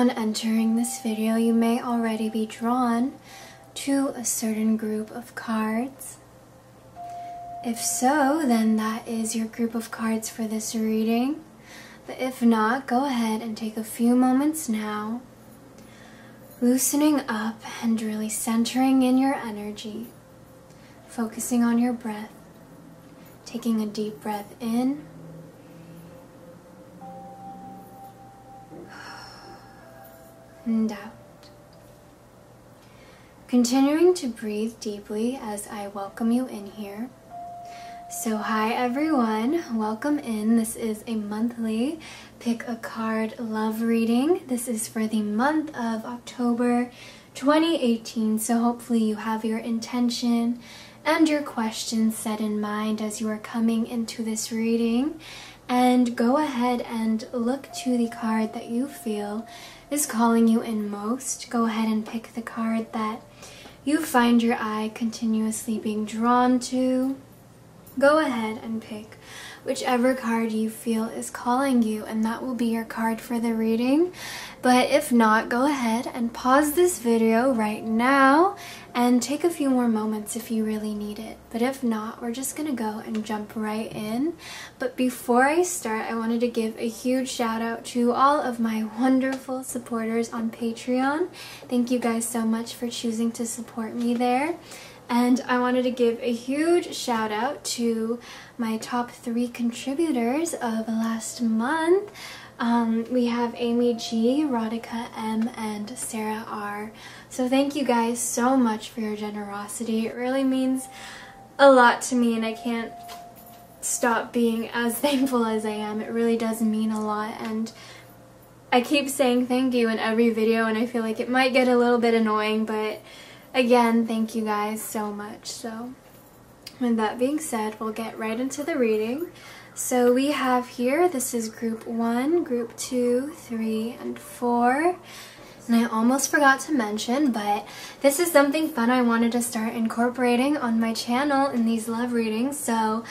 upon entering this video, you may already be drawn to a certain group of cards. If so, then that is your group of cards for this reading. But if not, go ahead and take a few moments now, loosening up and really centering in your energy, focusing on your breath, taking a deep breath in and out. Continuing to breathe deeply as I welcome you in here. So hi everyone, welcome in. This is a monthly pick a card love reading. This is for the month of October 2018, so hopefully you have your intention and your questions set in mind as you are coming into this reading. And go ahead and look to the card that you feel is calling you in most. Go ahead and pick the card that you find your eye continuously being drawn to. Go ahead and pick whichever card you feel is calling you, and that will be your card for the reading. But if not, go ahead and pause this video right now and take a few more moments if you really need it. But if not, we're just gonna go and jump right in. But before I start, I wanted to give a huge shout out to all of my wonderful supporters on Patreon. Thank you guys so much for choosing to support me there. And I wanted to give a huge shout out to my top 3 contributors of last month. We have Amy G, Radhika M, and Sarah R. So thank you guys so much for your generosity. It really means a lot to me, and I can't stop being as thankful as I am. It really does mean a lot, and I keep saying thank you in every video, and I feel like it might get a little bit annoying, but again, thank you guys so much. So with that being said, we'll get right into the reading. So we have here, this is group 1, group 2, 3, and 4. And I almost forgot to mention, but this is something fun I wanted to start incorporating on my channel in these love readings. So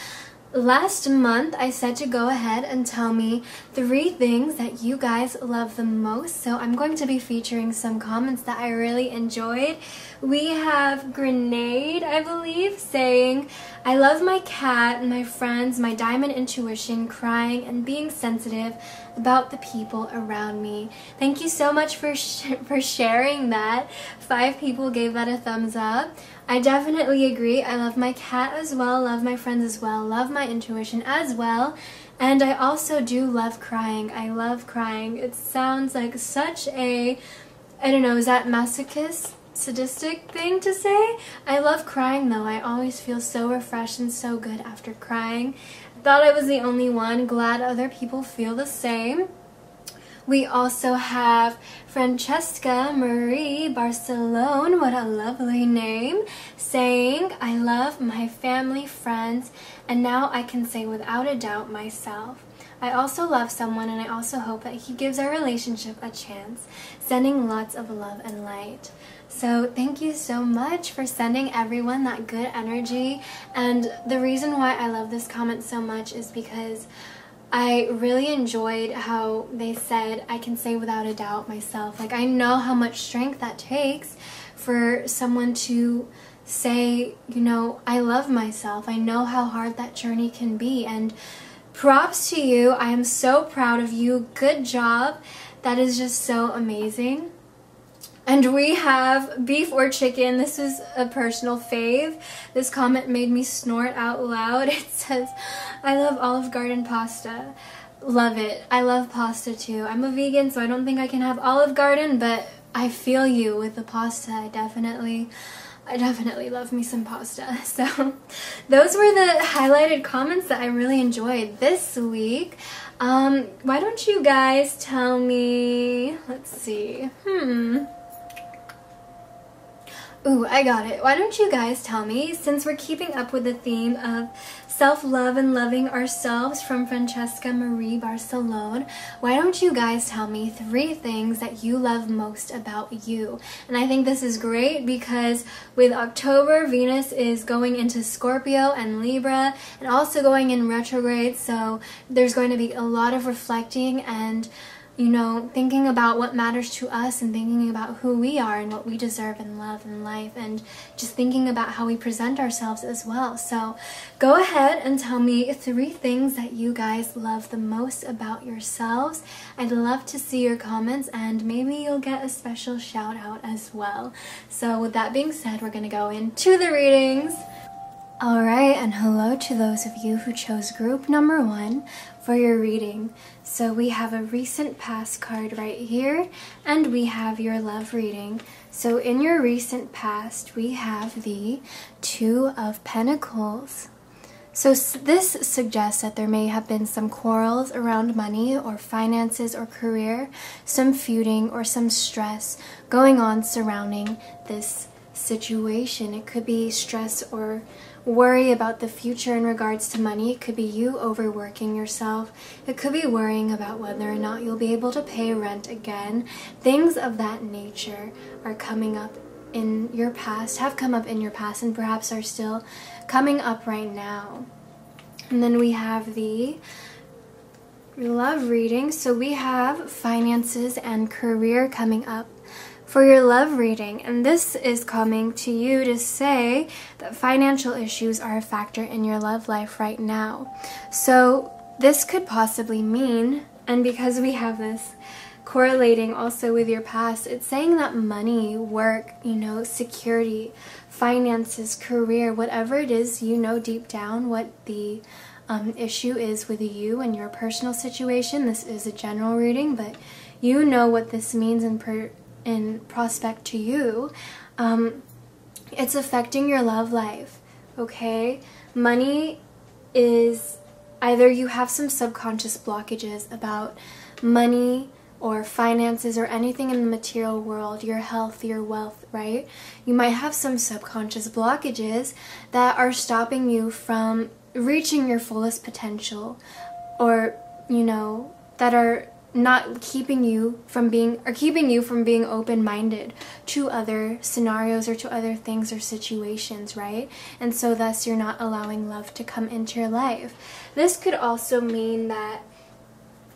last month I said to go ahead and tell me 3 things that you guys love the most. So I'm going to be featuring some comments that I really enjoyed. We have Grenade, I believe, saying, "I love my cat, my friends, my diamond intuition, crying, and being sensitive about the people around me." Thank you so much for sharing that. 5 people gave that a thumbs up. I definitely agree. I love my cat as well, love my friends as well, love my intuition as well, and I also do love crying. I love crying. It sounds like such a, I don't know, is that masochist? Sadistic thing to say? I love crying though. I always feel so refreshed and so good after crying. I thought I was the only one. Glad other people feel the same. We also have Francesca Marie Barcelone, what a lovely name, saying, "I love my family, friends, and now I can say without a doubt myself. I also love someone, and I also hope that he gives our relationship a chance. Sending lots of love and light." So thank you so much for sending everyone that good energy. And the reason why I love this comment so much is because I really enjoyed how they said, "I can say without a doubt myself." Like, I know how much strength that takes for someone to say, you know, I love myself. I know how hard that journey can be, and props to you. I am so proud of you. Good job. That is just so amazing. And we have beef or chicken. This is a personal fave. This comment made me snort out loud. It says, "I love Olive Garden pasta." Love it. I love pasta too. I'm a vegan, so I don't think I can have Olive Garden, but I feel you with the pasta. I definitely love me some pasta. So those were the highlighted comments that I really enjoyed this week. Why don't you guys tell me, let's see, Ooh, I got it. Why don't you guys tell me, since we're keeping up with the theme of self-love and loving ourselves from Francesca Marie Barcelone, why don't you guys tell me 3 things that you love most about you? And I think this is great because with October, Venus is going into Scorpio and Libra and also going in retrograde, so there's going to be a lot of reflecting and you know, thinking about what matters to us and thinking about who we are and what we deserve and love in life, and just thinking about how we present ourselves as well. So go ahead and tell me 3 things that you guys love the most about yourselves. I'd love to see your comments, and maybe you'll get a special shout out as well. So with that being said, we're gonna go into the readings. Alright, and hello to those of you who chose group number 1 for your reading. So we have a recent past card right here, and we have your love reading. So in your recent past, we have the 2 of Pentacles. So this suggests that there may have been some quarrels around money or finances or career, some feuding or some stress going on surrounding this situation. It could be stress or worry about the future in regards to money. It could be you overworking yourself. It could be worrying about whether or not you'll be able to pay rent again. Things of that nature are coming up in your past, have come up in your past, and perhaps are still coming up right now. And then we have the love reading. So we have finances and career coming up for your love reading, and this is coming to you to say that financial issues are a factor in your love life right now. So this could possibly mean, and because we have this correlating also with your past, it's saying that money, work, you know, security, finances, career, whatever it is, you know deep down what the issue is with you and your personal situation. This is a general reading, but you know what this means in prospect to you. It's affecting your love life, okay? Money is either you have some subconscious blockages about money or finances or anything in the material world, your health, your wealth, right? You might have some subconscious blockages that are stopping you from reaching your fullest potential, or, you know, that are not keeping you from being, or keeping you from being open-minded to other scenarios or to other things or situations, right? And so thus you're not allowing love to come into your life. This could also mean that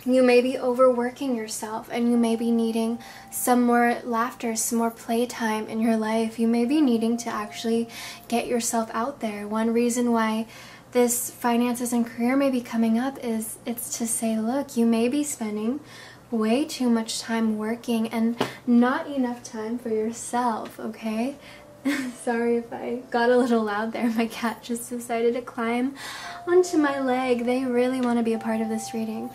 you may be overworking yourself, and you may be needing some more laughter, some more playtime in your life. You may be needing to actually get yourself out there. One reason why this finances and career may be coming up is it's to say, look, you may be spending way too much time working and not enough time for yourself, okay? Sorry if I got a little loud there. My cat just decided to climb onto my leg. They really want to be a part of this reading.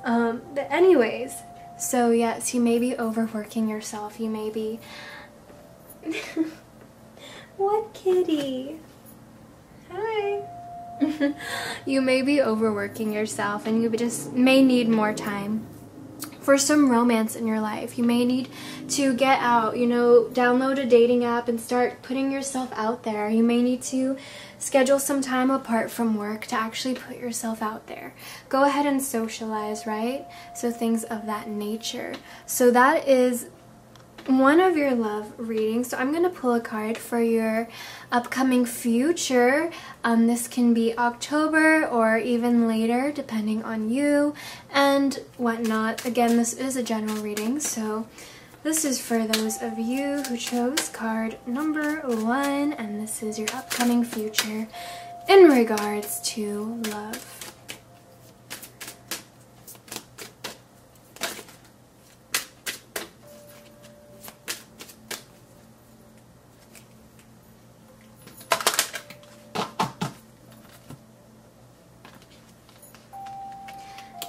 But anyways, so yes, you may be overworking yourself. You may be... What kitty? Hi. You may be overworking yourself, and you just may need more time for some romance in your life. You may need to get out, you know, download a dating app and start putting yourself out there. You may need to schedule some time apart from work to actually put yourself out there. Go ahead and socialize, right? So things of that nature. So that is one of your love readings. So I'm going to pull a card for your upcoming future. This can be October or even later, depending on you and whatnot. Again, this is a general reading, so this is for those of you who chose card number 1, and this is your upcoming future in regards to love.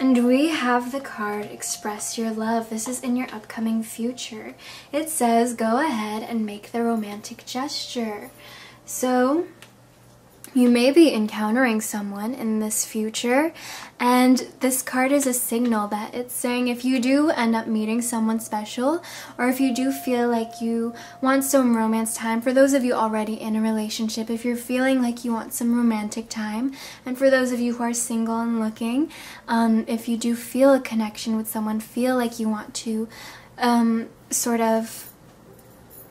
And we have the card Express Your Love. This is in your upcoming future. It says go ahead and make the romantic gesture. So you may be encountering someone in this future, and this card is a signal that it's saying if you do end up meeting someone special, or if you do feel like you want some romance time, for those of you already in a relationship, if you're feeling like you want some romantic time, and for those of you who are single and looking, if you do feel a connection with someone, feel like you want to sort of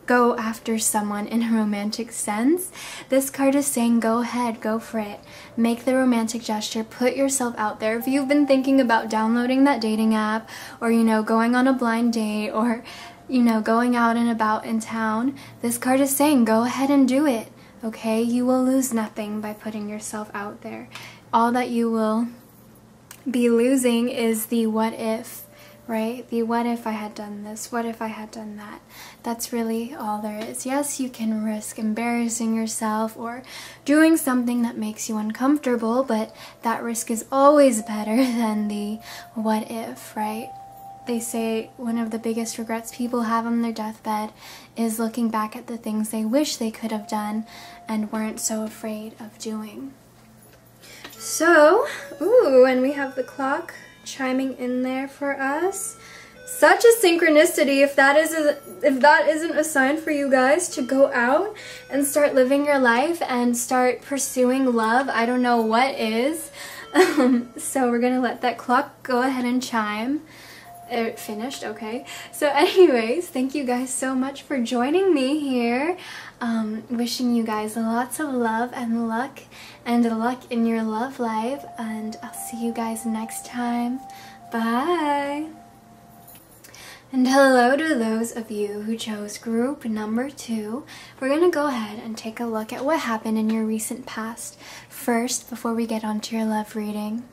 go after someone in a romantic sense, this card is saying go ahead, go for it. Make the romantic gesture, put yourself out there. If you've been thinking about downloading that dating app, or going on a blind date, or going out and about in town, this card is saying go ahead and do it, okay? You will lose nothing by putting yourself out there. All that you will be losing is the what if, right? The what if I had done this, what if I had done that. That's really all there is. Yes, you can risk embarrassing yourself or doing something that makes you uncomfortable, but that risk is always better than the what if, right? They say one of the biggest regrets people have on their deathbed is looking back at the things they wish they could have done and weren't so afraid of doing. So, ooh, and we have the clock chiming in there for us. Such a synchronicity. If that isn't a sign for you guys to go out and start living your life and start pursuing love, I don't know what is. So we're gonna let that clock go ahead and chime. It finished, okay. So anyways, thank you guys so much for joining me here. Wishing you guys lots of love and luck in your love life, and I'll see you guys next time. Bye. And hello to those of you who chose group number 2. We're gonna go ahead and take a look at what happened in your recent past first before we get onto your love reading.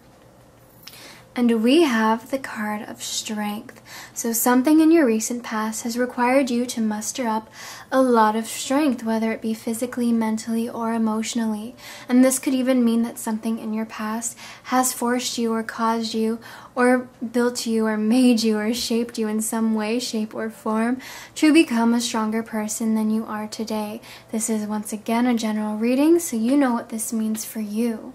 And we have the card of strength. So something in your recent past has required you to muster up a lot of strength, whether it be physically, mentally, or emotionally. And this could even mean that something in your past has forced you or caused you or built you or made you or shaped you in some way, shape, or form to become a stronger person than you are today. This is once again a general reading, so you know what this means for you.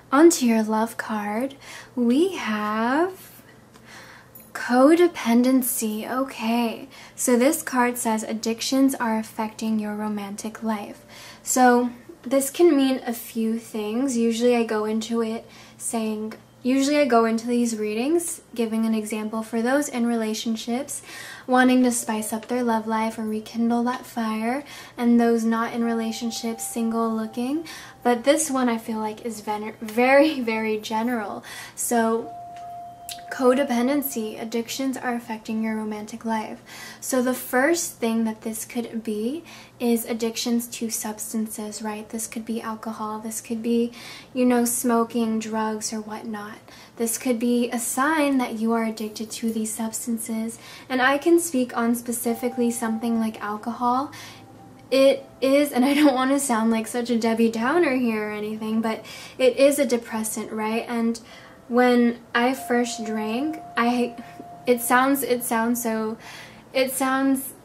Onto your love card, we have codependency. Okay, so this card says addictions are affecting your romantic life. So this can mean a few things. Usually I go into these readings giving an example for those in relationships wanting to spice up their love life or rekindle that fire, and those not in relationships, single looking. But this one I feel like is very, very general. So codependency, addictions are affecting your romantic life. So the first thing that this could be is addictions to substances, right? This could be alcohol, this could be, smoking, drugs, or whatnot. This could be a sign that you are addicted to these substances. And I can speak on specifically something like alcohol. It is, and I don't want to sound like such a Debbie Downer here or anything, but it is a depressant, right? And when I first drank, it sounds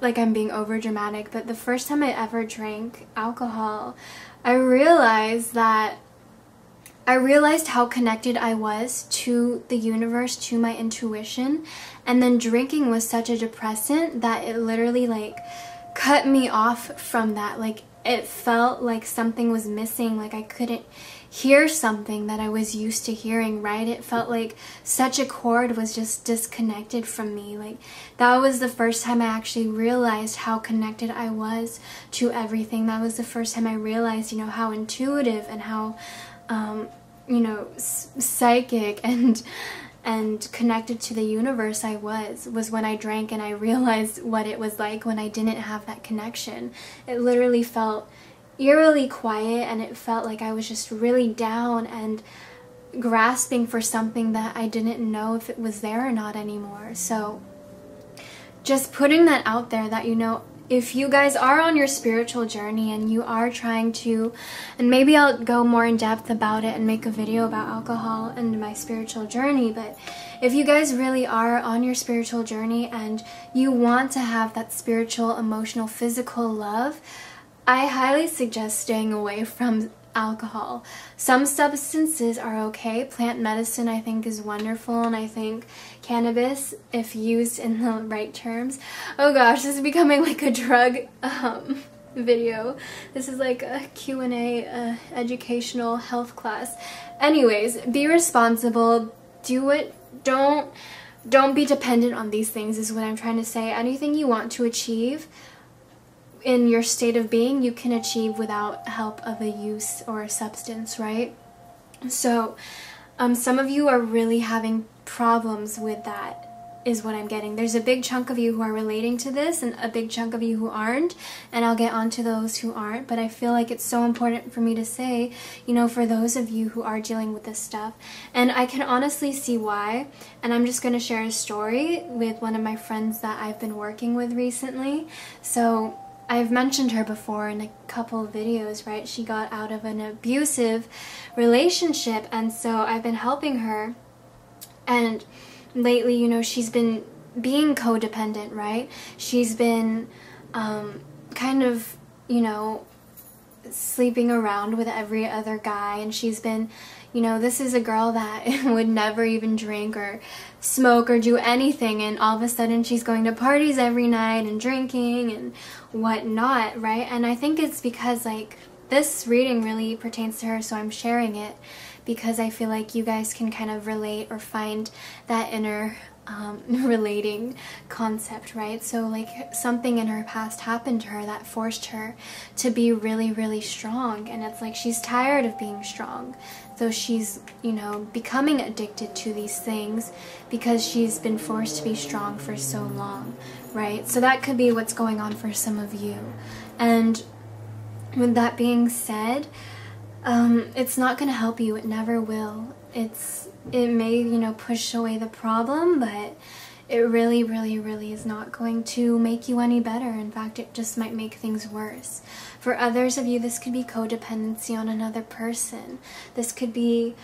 like I'm being over dramatic, but the first time I ever drank alcohol, I realized how connected I was to the universe, to my intuition, and then drinking was such a depressant that it literally cut me off from that. It felt like something was missing, like I couldn't hear something that I was used to hearing, right? It felt like such a cord was just disconnected from me. That was the first time I actually realized how connected I was to everything. That was the first time I realized, how intuitive and how, psychic and connected to the universe I was when I drank, and I realized what it was like when I didn't have that connection. It literally felt eerily quiet, and it felt like I was just really down and grasping for something that I didn't know if it was there or not anymore. So just putting that out there that, if you guys are on your spiritual journey and you are trying to, and maybe I'll go more in depth about it and make a video about alcohol and my spiritual journey, but if you guys really are on your spiritual journey and you want to have that spiritual, emotional, physical love, I highly suggest staying away from alcohol. Some substances are okay. Plant medicine I think is wonderful, and I think cannabis, if used in the right terms. Oh gosh, this is becoming like a drug video. This is like a Q&A, educational health class. Anyways, be responsible. Do it. Don't don't be dependent on these things is what I'm trying to say. Anything you want to achieve in your state of being, you can achieve without help of a use or a substance, right? So some of you are really having problems with that, is what I'm getting. There's a big chunk of you who are relating to this and a big chunk of you who aren't, and I'll get on to those who aren't, but I feel like it's so important for me to say, you know, for those of you who are dealing with this stuff. And I can honestly see why, and I'm just going to share a story with one of my friends that I've been working with recently. So I've mentioned her before in a couple of videos, right? She got out of an abusive relationship, and so I've been helping her, and lately, you know, she's been being codependent, right? She's been kind of, you know, sleeping around with every other guy, and she's been, you know, this is a girl that would never even drink or smoke or do anything, and all of a sudden she's going to parties every night and drinking and whatnot, right? And I think it's because, like, this reading really pertains to her, so I'm sharing it because I feel like you guys can kind of relate or find that inner relating concept, right? So like something in her past happened to her that forced her to be really, really strong, and it's like she's tired of being strong. So she's, you know, becoming addicted to these things because she's been forced to be strong for so long, right? So that could be what's going on for some of you. And with that being said, it's not going to help you. It never will. It may, you know, push away the problem, but it really, really, really is not going to make you any better. In fact, it just might make things worse. For others of you, this could be codependency on another person. This could be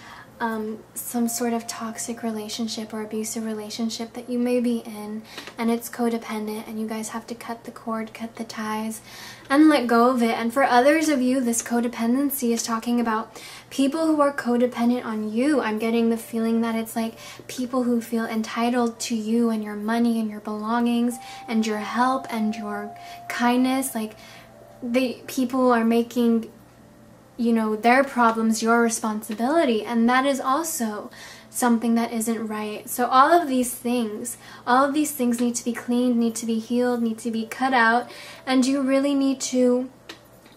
some sort of toxic relationship or abusive relationship that you may be in, and it's codependent, and you guys have to cut the cord, cut the ties, and let go of it. And for others of you, this codependency is talking about people who are codependent on you. I'm getting the feeling that it's like people who feel entitled to you and your money and your belongings and your help and your kindness. Like, the people are making, you know, their problems your responsibility, and that is also something that isn't right. So all of these things need to be cleaned, need to be healed, need to be cut out, and you really need to,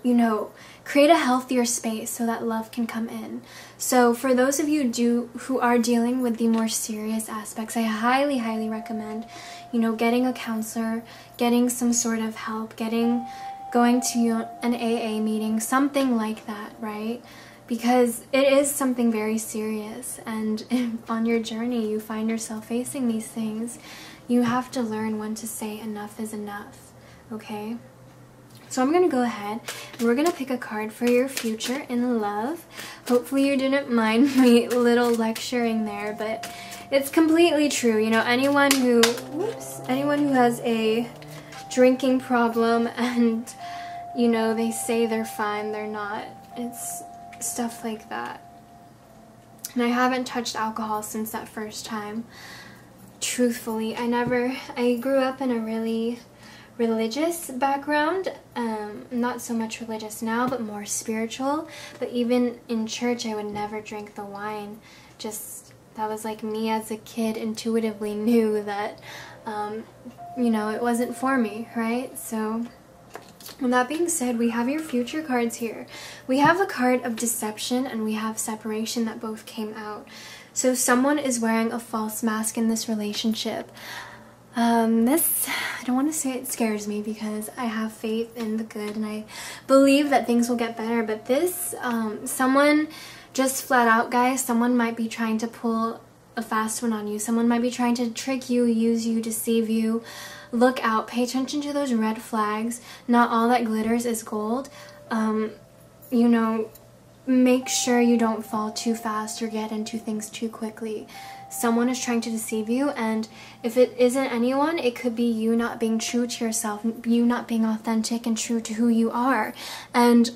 you know, create a healthier space so that love can come in. So for those of you who are dealing with the more serious aspects, I highly, highly recommend, you know, getting a counselor, getting some sort of help, going to an AA meeting, something like that, right? Because it is something very serious, and if on your journey you find yourself facing these things, you have to learn when to say enough is enough, okay? So I'm going to go ahead and we're going to pick a card for your future in love. Hopefully you didn't mind me little lecturing there, but it's completely true. You know, anyone who has a drinking problem and, you know, they say they're fine, they're not. It's stuff like that. And I haven't touched alcohol since that first time. Truthfully, I grew up in a really religious background. Not so much religious now, but more spiritual. But even in church, I would never drink the wine. Just, that was like me as a kid intuitively knew that, you know, it wasn't for me, right? So with that being said, we have your future cards here. We have a card of deception and we have separation that both came out. So someone is wearing a false mask in this relationship. This, I don't want to say it scares me because I have faith in the good and I believe that things will get better, but this, someone, just flat out, guys, someone might be trying to pull a fast one on you. Someone might be trying to trick you, use you, deceive you. Look out, pay attention to those red flags. Not all that glitters is gold. You know, make sure you don't fall too fast or get into things too quickly. Someone is trying to deceive you, and if it isn't anyone, it could be you not being true to yourself, you not being authentic and true to who you are. And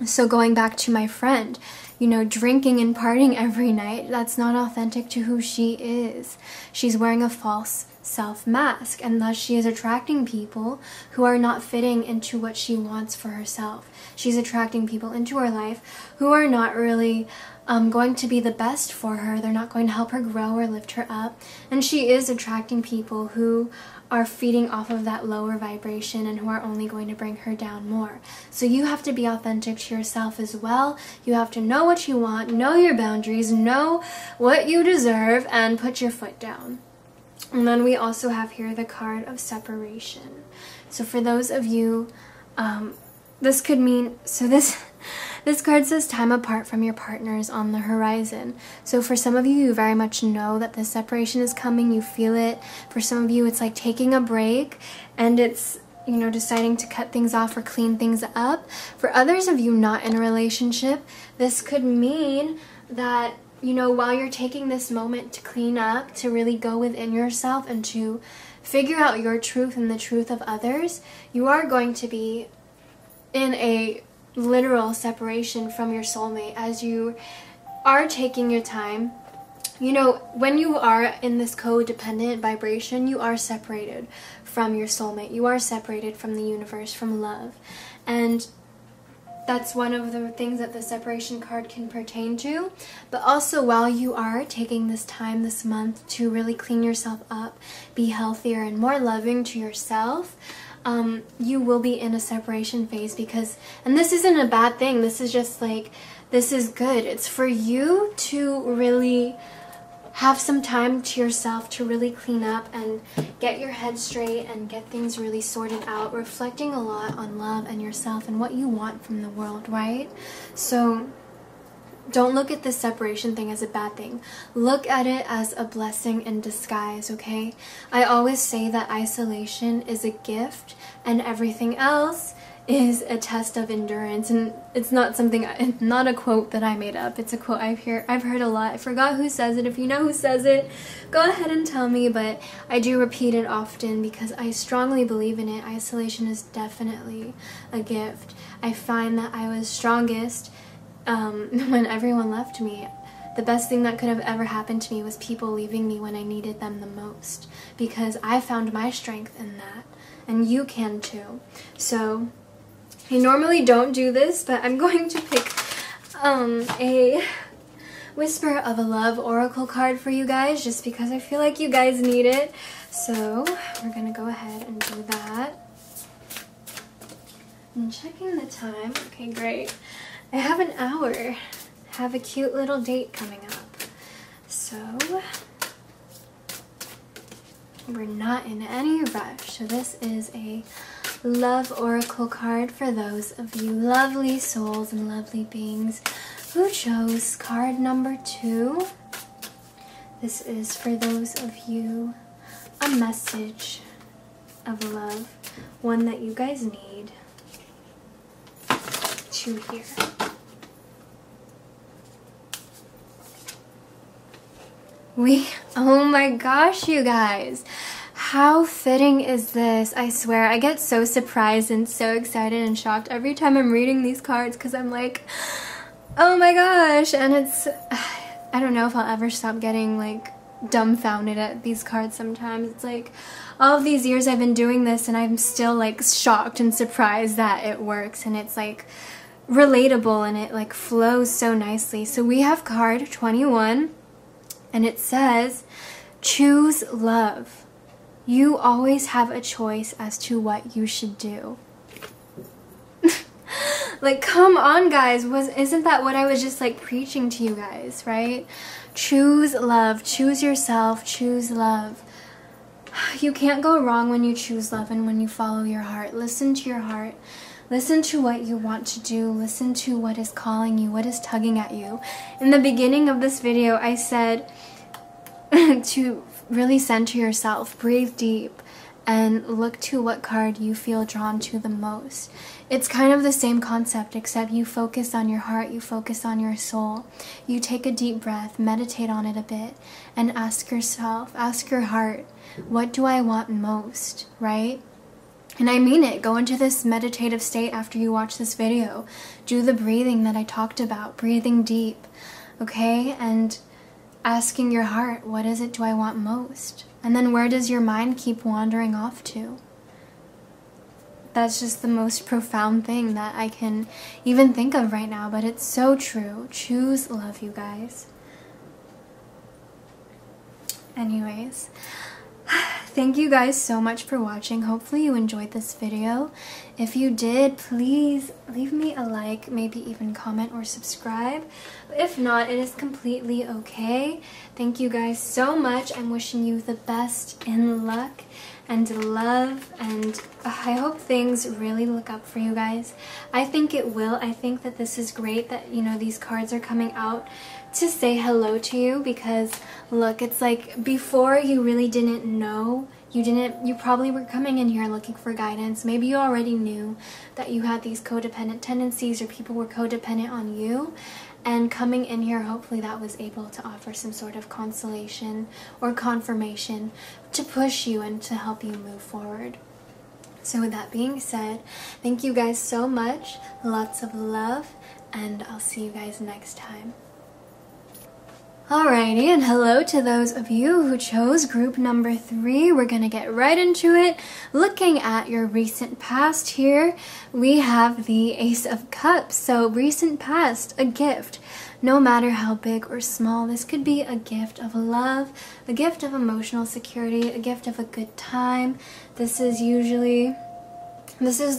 So going back to my friend, you know, drinking and partying every night, that's not authentic to who she is. She's wearing a false self mask, and thus she is attracting people who are not fitting into what she wants for herself. She's attracting people into her life who are not really going to be the best for her. They're not going to help her grow or lift her up. And she is attracting people who are feeding off of that lower vibration and who are only going to bring her down more. So you have to be authentic to yourself as well. You have to know what you want, know your boundaries, know what you deserve, and put your foot down. And then we also have here the card of separation. So for those of you, this could mean, so this card says time apart from your partner is on the horizon. So for some of you, you very much know that this separation is coming. You feel it. For some of you, it's like taking a break, and it's, you know, deciding to cut things off or clean things up. For others of you not in a relationship, this could mean that, you know, while you're taking this moment to clean up, to really go within yourself and to figure out your truth and the truth of others, you are going to be in a literal separation from your soulmate as you are taking your time. You know, when you are in this codependent vibration, you are separated from your soulmate. You are separated from the universe, from love. And that's one of the things that the separation card can pertain to. But also, while you are taking this time this month to really clean yourself up, be healthier and more loving to yourself, you will be in a separation phase because, and this isn't a bad thing, this is just like, this is good. It's for you to really have some time to yourself to really clean up and get your head straight and get things really sorted out, reflecting a lot on love and yourself and what you want from the world, right? So don't look at this separation thing as a bad thing. Look at it as a blessing in disguise, okay? I always say that isolation is a gift and everything else is a test of endurance. And it's not something, it's not a quote that I made up. It's a quote I've heard a lot. I forgot who says it. If you know who says it, go ahead and tell me, but I do repeat it often because I strongly believe in it. Isolation is definitely a gift. I find that I was strongest when everyone left me. The best thing that could have ever happened to me was people leaving me when I needed them the most, because I found my strength in that, and you can too. So I normally don't do this, but I'm going to pick a Whisper of a Love oracle card for you guys just because I feel like you guys need it. So we're gonna go ahead and do that. I'm checking the time. Okay, great. I have an hour. Have a cute little date coming up. So we're not in any rush. So this is a love oracle card for those of you lovely souls and lovely beings who chose card number 2. This is for those of you a message of love, one that you guys need to hear. Oh my gosh, you guys. How fitting is this? I swear, I get so surprised and so excited and shocked every time I'm reading these cards because I'm like, oh my gosh. And it's, I don't know if I'll ever stop getting like dumbfounded at these cards sometimes. It's like all of these years I've been doing this and I'm still like shocked and surprised that it works, and it's like relatable and it like flows so nicely. So we have card 21 and it says, choose love. You always have a choice as to what you should do. Like, come on, guys. Isn't that what I was just like preaching to you guys, right? Choose love. Choose yourself. Choose love. You can't go wrong when you choose love and when you follow your heart. Listen to your heart. Listen to what you want to do. Listen to what is calling you, what is tugging at you. In the beginning of this video, I said to really center yourself, breathe deep, and look to what card you feel drawn to the most. It's kind of the same concept, except you focus on your heart, you focus on your soul. You take a deep breath, meditate on it a bit, and ask yourself, ask your heart, what do I want most, right? And I mean it. Go into this meditative state after you watch this video. Do the breathing that I talked about. Breathing deep. Okay? And asking your heart, what is it do I want most? And then where does your mind keep wandering off to? That's just the most profound thing that I can even think of right now, but it's so true. Choose love, you guys. Anyways, thank you guys so much for watching. Hopefully you enjoyed this video. If you did, please leave me a like, maybe even comment or subscribe. If not, it is completely okay. Thank you guys so much. I'm wishing you the best in luck and love, and I hope things really look up for you guys. I think it will. I think that this is great that, you know, these cards are coming out to say hello to you, because look, it's like before you really didn't know. You probably were coming in here looking for guidance. Maybe you already knew that you had these codependent tendencies, or people were codependent on you. And coming in here, hopefully that was able to offer some sort of consolation or confirmation to push you and to help you move forward. So with that being said, thank you guys so much. Lots of love, and I'll see you guys next time. Alrighty, and hello to those of you who chose group number 3. We're going to get right into it. Looking at your recent past here, we have the Ace of Cups. So recent past, a gift. No matter how big or small, this could be a gift of love, a gift of emotional security, a gift of a good time. This is the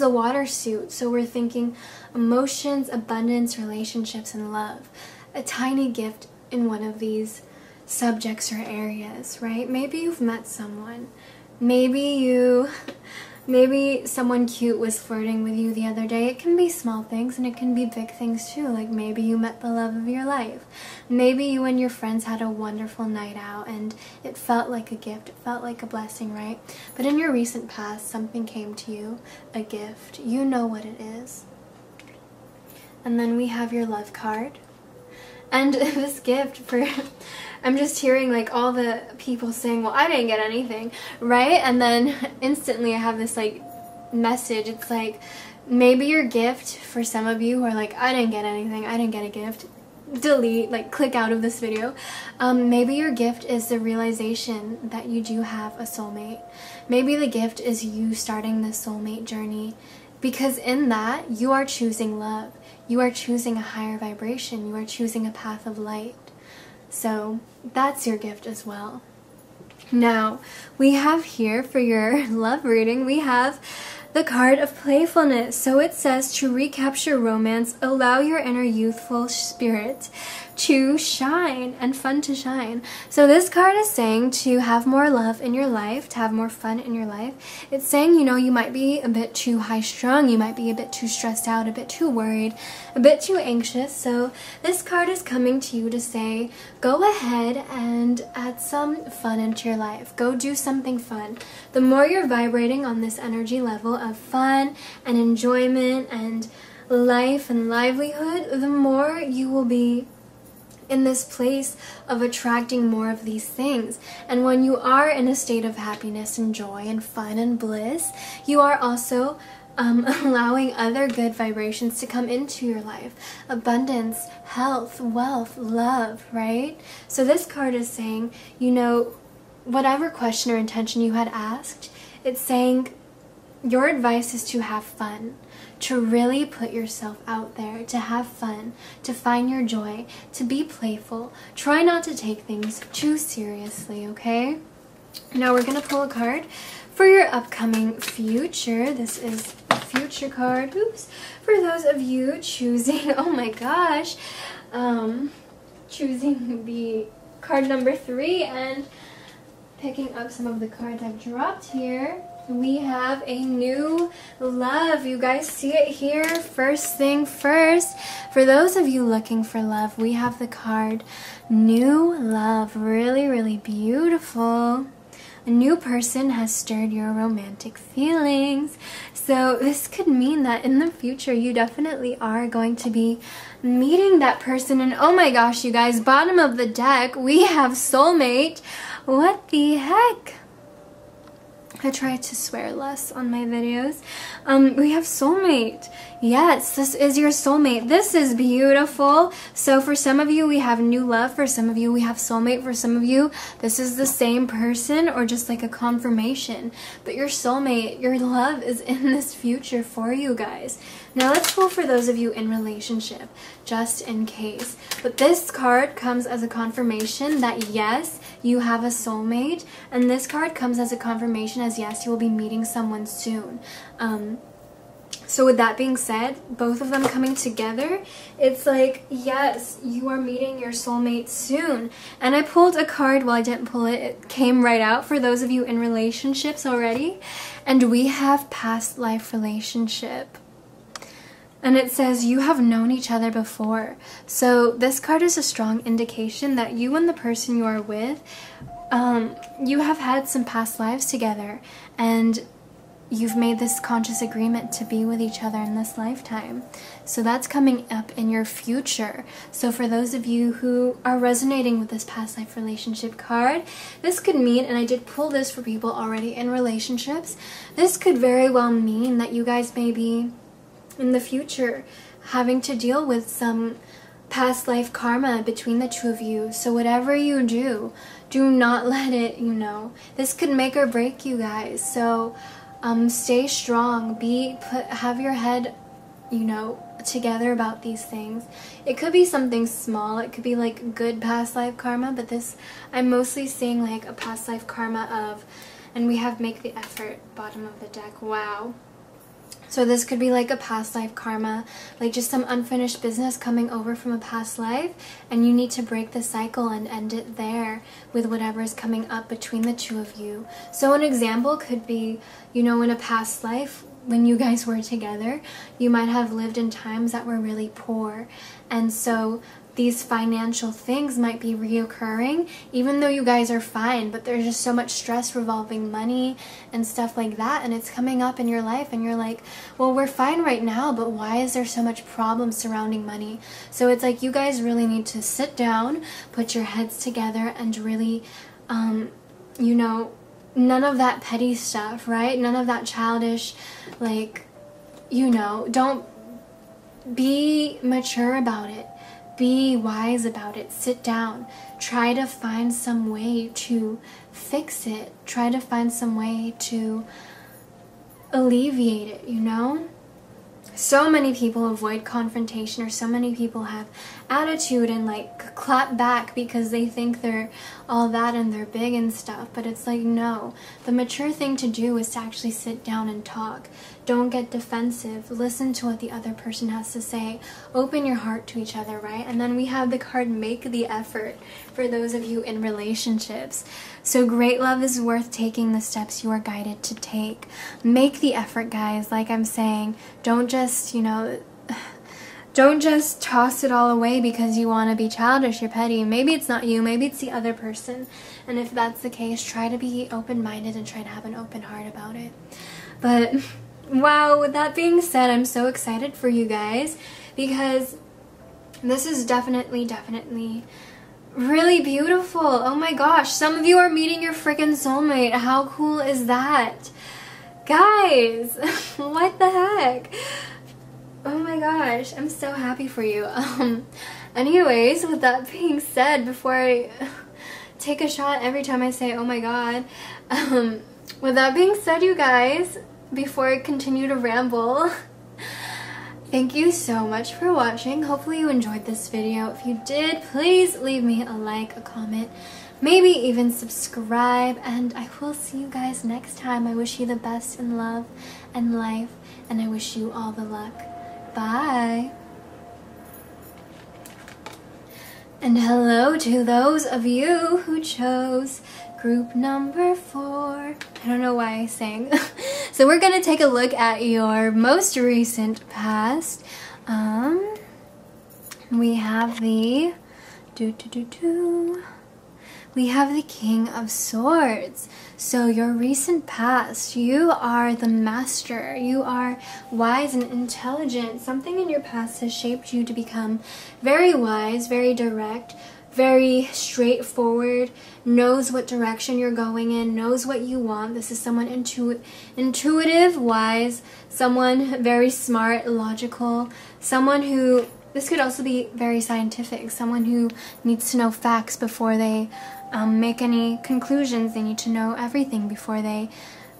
water suit. So we're thinking emotions, abundance, relationships, and love. A tiny gift in one of these subjects or areas, right? Maybe you've met someone. Maybe someone cute was flirting with you the other day. It can be small things and it can be big things too. Like maybe you met the love of your life. Maybe you and your friends had a wonderful night out and it felt like a gift. It felt like a blessing, right? But in your recent past, something came to you, a gift. You know what it is. And then we have your love card. And this gift I'm just hearing like all the people saying, well, I didn't get anything, right? And then instantly I have this like message. It's like maybe your gift for some of you who are like, I didn't get anything, I didn't get a gift. Delete, like click out of this video. Maybe your gift is the realization that you do have a soulmate. Maybe the gift is you starting the soulmate journey, because in that you are choosing love. You are choosing a higher vibration. You are choosing a path of light. So that's your gift as well. Now, we have here for your love reading, we have the card of playfulness. So it says to recapture romance, allow your inner youthful spirit to shine and fun to shine. So this card is saying to have more love in your life, to have more fun in your life. It's saying, you know, you might be a bit too high strung, you might be a bit too stressed out, a bit too worried, a bit too anxious. So this card is coming to you to say, go ahead and add some fun into your life. Go do something fun. The more you're vibrating on this energy level of fun and enjoyment and life and livelihood, the more you will be in this place of attracting more of these things. And when you are in a state of happiness and joy and fun and bliss, you are also allowing other good vibrations to come into your life. Abundance, health, wealth, love, right? So this card is saying, you know, whatever question or intention you had asked, it's saying your advice is to have fun, to really put yourself out there, to have fun, to find your joy, to be playful. Try not to take things too seriously, okay? Now we're going to pull a card for your upcoming future. This is a future card. Oops. For those of you choosing, oh my gosh, choosing the card number 3 and picking up some of the cards I've dropped here. We have a new love. You guys see it here? First thing first. For those of you looking for love, we have the card New Love. Really, really beautiful. A new person has stirred your romantic feelings. So this could mean that in the future you definitely are going to be meeting that person. And oh my gosh, you guys, bottom of the deck, we have soulmate. What the heck? I try to swear less on my videos. We have soulmate. Yes, this is your soulmate. This is beautiful. So for some of you, we have new love. For some of you, we have soulmate. For some of you, this is the same person or just like a confirmation. But your soulmate, your love is in this future for you guys. Now let's go for those of you in relationship, just in case. But this card comes as a confirmation that yes, you have a soulmate. And this card comes as a confirmation as yes, you will be meeting someone soon. So with that being said, both of them coming together, it's like, yes, you are meeting your soulmate soon. And I pulled a card, well, I didn't pull it, it came right out for those of you in relationships already. And we have past life relationship. And it says you have known each other before. So this card is a strong indication that you and the person you are with, you have had some past lives together. And you've made this conscious agreement to be with each other in this lifetime. So that's coming up in your future. So for those of you who are resonating with this past life relationship card, this could mean, and I did pull this for people already in relationships, this could very well mean that you guys may be in the future having to deal with some past life karma between the two of you. So whatever you do, do not let it, this could make or break you guys. So stay strong, have your head, together about these things. It could be something small, it could be like good past life karma, but this, I'm mostly seeing like a past life karma of, and we have make the effort, bottom of the deck, wow. So this could be like a past life karma, like just some unfinished business coming over from a past life, and you need to break the cycle and end it there with whatever is coming up between the two of you. So an example could be, in a past life, when you guys were together, you might have lived in times that were really poor. And so these financial things might be reoccurring, even though you guys are fine, but there's just so much stress revolving money and stuff like that, and it's coming up in your life, and you're like, well, we're fine right now, but why is there so much problem surrounding money? So it's like you guys really need to sit down, put your heads together, and really, none of that petty stuff, right? None of that childish, like, don't be mature about it. Be wise about it. Sit down. Try to find some way to fix it. Try to find some way to alleviate it, So many people avoid confrontation, or so many people have attitude and like clap back because they think they're all that and they're big and stuff. But it's like, no. The mature thing to do is to actually sit down and talk. Don't get defensive. Listen to what the other person has to say. Open your heart to each other, right? And then we have the card make the effort for those of you in relationships. So great love is worth taking the steps you are guided to take. Make the effort, guys. Like I'm saying, don't just, don't just toss it all away because you want to be childish or petty. Maybe it's not you, maybe it's the other person. And if that's the case, try to be open-minded and try to have an open heart about it. But wow, with that being said, I'm so excited for you guys because this is definitely really beautiful. Oh my gosh, some of you are meeting your freaking soulmate. How cool is that? Guys, what the heck? Oh my gosh, I'm so happy for you. Anyways, with that being said, before I take a shot every time I say oh my god, with that being said, you guys, before I continue to ramble, thank you so much for watching. Hopefully you enjoyed this video. If you did, please leave me a like, a comment, maybe even subscribe, and I will see you guys next time. I wish you the best in love and life, and I wish you all the luck. Bye. And hello to those of you who chose group number 4. I don't know why I sang. So we're gonna take a look at your most recent past. We have the we have the King of Swords. So your recent past, you are the master. You are wise and intelligent. Something in your past has shaped you to become very wise, very direct, very straightforward, knows what direction you're going in, knows what you want. This is someone intuitive, wise, someone very smart, logical, someone who, this could also be very scientific, someone who needs to know facts before they make any conclusions. They need to know everything before they,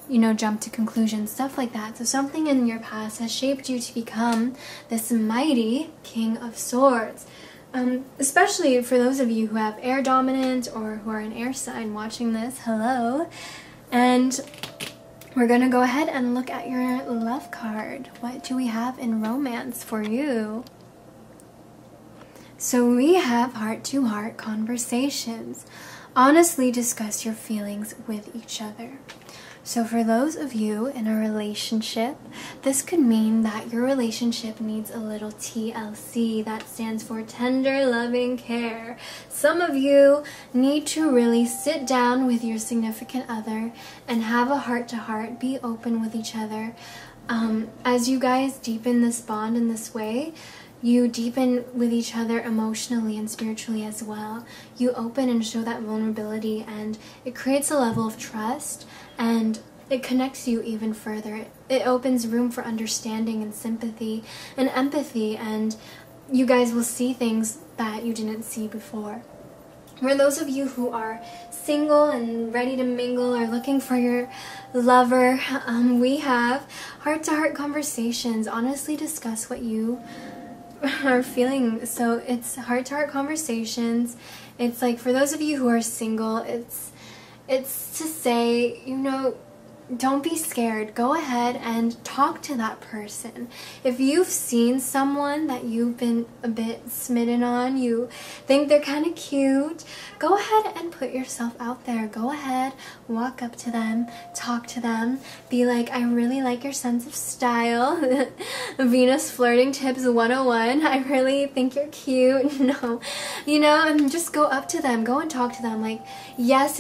you know, jump to conclusions, stuff like that. So something in your past has shaped you to become this mighty King of Swords. Especially for those of you who have air dominant or who are an air sign watching this, hello. And we're going to go ahead and look at your love card. What do we have in romance for you? So we have heart-to-heart conversations. Honestly discuss your feelings with each other. So for those of you in a relationship, this could mean that your relationship needs a little TLC. That stands for tender, loving care. Some of you need to really sit down with your significant other and have a heart-to-heart, be open with each other. As you guys deepen this bond in this way, you deepen with each other emotionally and spiritually as well. You open and show that vulnerability, and it creates a level of trust, and it connects you even further. It opens room for understanding and sympathy and empathy, and you guys will see things that you didn't see before. For those of you who are single and ready to mingle or looking for your lover, we have heart-to-heart conversations. Honestly discuss what you are feeling. So it's heart-to-heart conversations. It's like, for those of you who are single, it's to say, you know, don't be scared. Go ahead and talk to that person. If you've seen someone that you've been a bit smitten on, you think they're kind of cute, go ahead and put yourself out there. Go ahead, walk up to them, talk to them, be like, I really like your sense of style. Venus Flirting Tips 101. I really think you're cute. No, you know, and just go up to them, go and talk to them. Like, yes,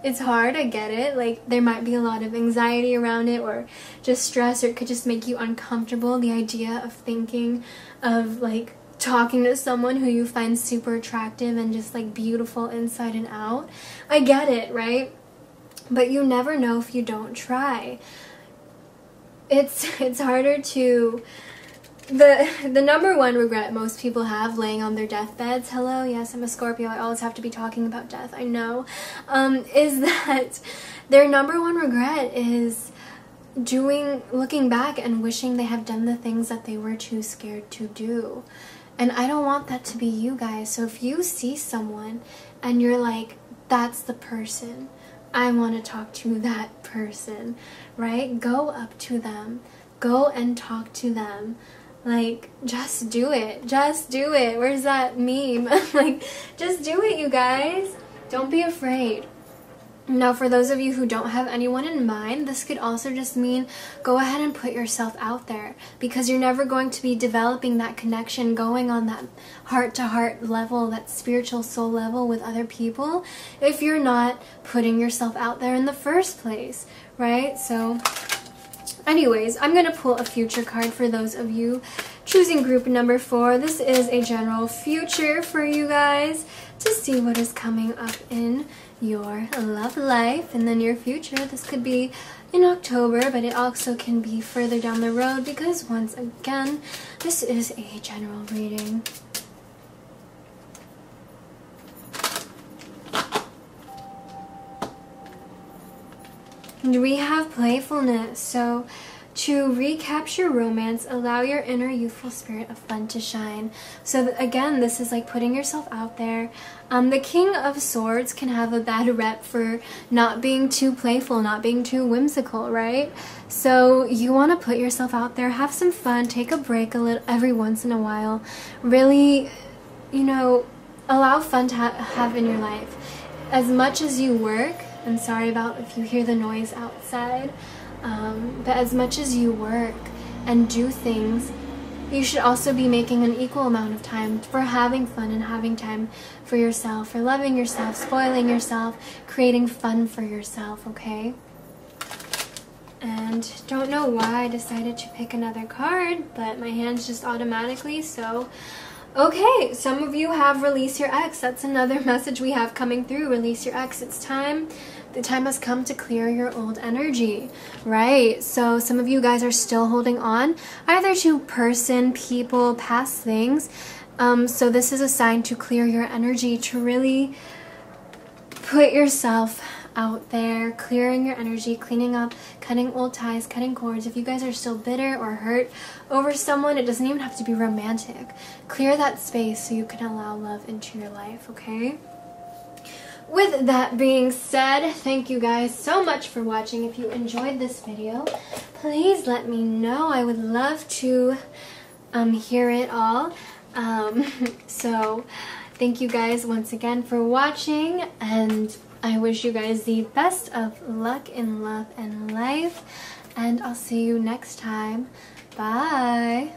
it's hard, I get it. Like, there might be a lot of anxiety around it, or just stress, or it could just make you uncomfortable, the idea of thinking of like talking to someone who you find super attractive and just like beautiful inside and out. I get it, right? But you never know if you don't try. It's harder to... The number one regret most people have laying on their deathbeds, hello, yes, I'm a Scorpio, I always have to be talking about death, I know, is that their number one regret is looking back and wishing they have done the things that they were too scared to do. And I don't want that to be you guys. So if you see someone and you're like, that's the person, I want to talk to that person, right? Go up to them, go and talk to them. Like, just do it. Just do it. Where's that meme? Like, just do it, you guys. Don't be afraid. Now, for those of you who don't have anyone in mind, this could also just mean go ahead and put yourself out there, because you're never going to be developing that connection, going on that heart-to-heart level, that spiritual soul level with other people, if you're not putting yourself out there in the first place, right? So... anyways, I'm going to pull a future card for those of you choosing group number 4. This is a general future for you guys to see what is coming up in your love life in the near future. This could be in October, but it also can be further down the road, because once again, this is a general reading. We have playfulness. So to recapture romance, allow your inner youthful spirit of fun to shine. So again, this is like putting yourself out there. The King of Swords can have a bad rep for not being too playful, not being too whimsical, right? So you want to put yourself out there, have some fun, take a break a little every once in a while. Really, you know, allow fun to have in your life. As much as you work, I'm sorry about if you hear the noise outside, but as much as you work and do things, you should also be making an equal amount of time for having fun and having time for yourself, for loving yourself, spoiling yourself, creating fun for yourself, okay? And don't know why I decided to pick another card, but my hands just automatically, so Okay, some of you have released your ex. That's another message we have coming through. Release your ex. It's time. The time has come to clear your old energy, right? So some of you guys are still holding on, either to person, people, past things. So this is a sign to clear your energy, to really put yourself out there, clearing your energy, cleaning up, cutting old ties, cutting cords. If you guys are still bitter or hurt over someone, it doesn't even have to be romantic. Clear that space so you can allow love into your life, okay? With that being said, thank you guys so much for watching. If you enjoyed this video, please let me know. I would love to hear it all. So thank you guys once again for watching, and I wish you guys the best of luck in love and life, and I'll see you next time. Bye!